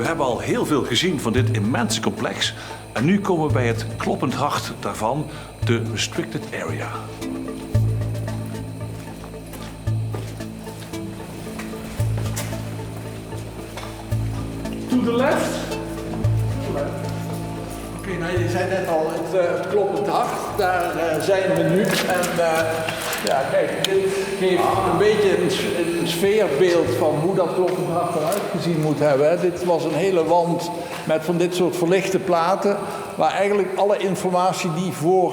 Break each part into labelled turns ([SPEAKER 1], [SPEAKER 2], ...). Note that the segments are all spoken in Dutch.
[SPEAKER 1] We hebben al heel veel gezien van dit immense complex en nu komen we bij het kloppend hart daarvan, de restricted area.
[SPEAKER 2] To the left. Oké, nou je zei net al, het kloppend hart, daar zijn we nu. En ja, kijk, dit geeft een beetje een sfeerbeeld van hoe dat kloppend hart eruit gezien moet hebben. Dit was een hele wand met van dit soort verlichte platen, waar eigenlijk alle informatie die voor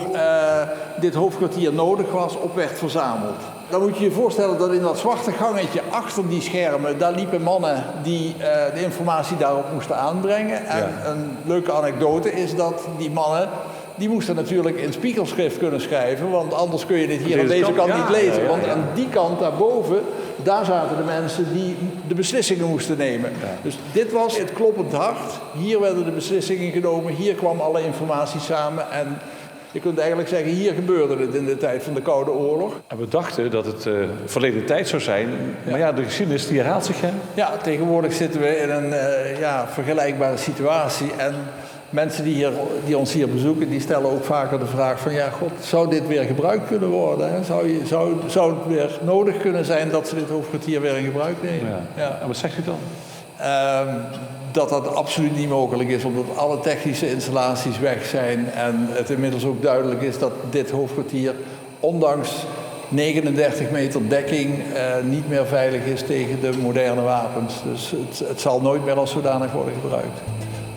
[SPEAKER 2] dit hoofdkwartier nodig was, op werd verzameld. Dan moet je je voorstellen dat in dat zwarte gangetje achter die schermen, daar liepen mannen die de informatie daarop moesten aanbrengen. En een leuke anekdote is dat die mannen, die moesten natuurlijk in spiegelschrift kunnen schrijven, want anders kun je dit hier aan deze kant niet lezen. Want aan die kant daarboven, daar zaten de mensen die de beslissingen moesten nemen. Ja. Dus dit was het kloppend hart. Hier werden de beslissingen genomen, hier kwam alle informatie samen. En je kunt eigenlijk zeggen, hier gebeurde het in de tijd van de Koude Oorlog.
[SPEAKER 1] En we dachten dat het verleden tijd zou zijn, maar ja, de geschiedenis die herhaalt zich. Hè?
[SPEAKER 2] Ja, tegenwoordig zitten we in een vergelijkbare situatie. En mensen die ons hier bezoeken, die stellen ook vaker de vraag van, ja, god, zou dit weer gebruikt kunnen worden? Hè? Zou het weer nodig kunnen zijn dat ze dit hoofdkwartier weer in gebruik nemen?
[SPEAKER 1] Ja. En wat zegt u dan?
[SPEAKER 2] Dat absoluut niet mogelijk is, omdat alle technische installaties weg zijn en het inmiddels ook duidelijk is dat dit hoofdkwartier, ondanks 39 meter dekking, niet meer veilig is tegen de moderne wapens. Dus het zal nooit meer als zodanig worden gebruikt.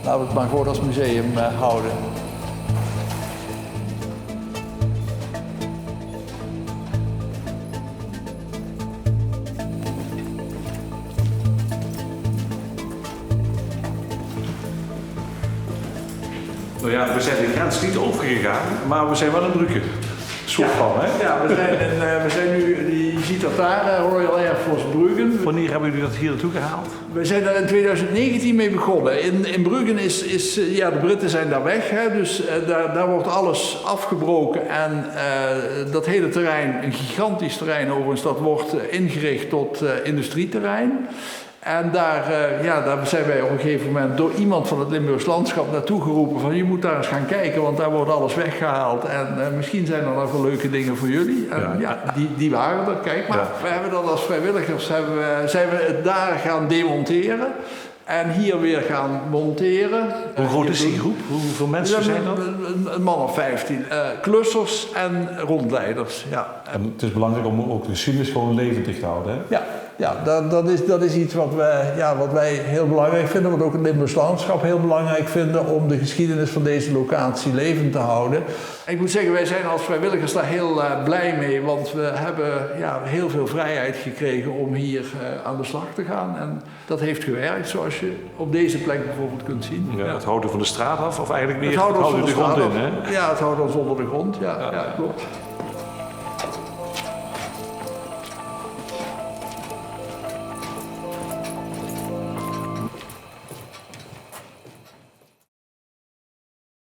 [SPEAKER 2] Laten we het maar gewoon als museum houden.
[SPEAKER 1] Nou ja, we zijn de grens niet overgegaan, maar we zijn wel in Brugge. Soort van, hè?
[SPEAKER 2] Ja, we zijn nu, je ziet dat daar, Royal Air Force Bruggen.
[SPEAKER 1] Wanneer hebben jullie dat hier naartoe gehaald?
[SPEAKER 2] We zijn daar in 2019 mee begonnen. In Bruggen de Britten zijn daar weg, hè, dus daar wordt alles afgebroken en dat hele terrein, een gigantisch terrein overigens, dat wordt ingericht tot industrieterrein. En daar zijn wij op een gegeven moment door iemand van het Limburgs landschap naartoe geroepen van je moet daar eens gaan kijken, want daar wordt alles weggehaald en misschien zijn er nog wel leuke dingen voor jullie. En die waren er, kijk maar. Ja. We hebben dat als vrijwilligers, zijn we het daar gaan demonteren. En hier weer gaan monteren.
[SPEAKER 1] Hoe groot is die groep? Hoeveel mensen zijn dat?
[SPEAKER 2] Een man of 15. Klussers en rondleiders. Ja.
[SPEAKER 1] En het is belangrijk om ook de geschiedenis gewoon levendig te houden, hè?
[SPEAKER 2] Ja, dat is iets wat wij heel belangrijk vinden, wat ook het Limburgs landschap heel belangrijk vinden om de geschiedenis van deze locatie levend te houden. En ik moet zeggen, wij zijn als vrijwilligers daar heel blij mee, want we hebben heel veel vrijheid gekregen om hier aan de slag te gaan. En dat heeft gewerkt, zoals je op deze plek bijvoorbeeld kunt zien.
[SPEAKER 1] Ja, het houden van de straat af, of eigenlijk meer
[SPEAKER 2] het houden
[SPEAKER 1] de grond in, hè?
[SPEAKER 2] Ja, het houden ons onder de grond, ja klopt.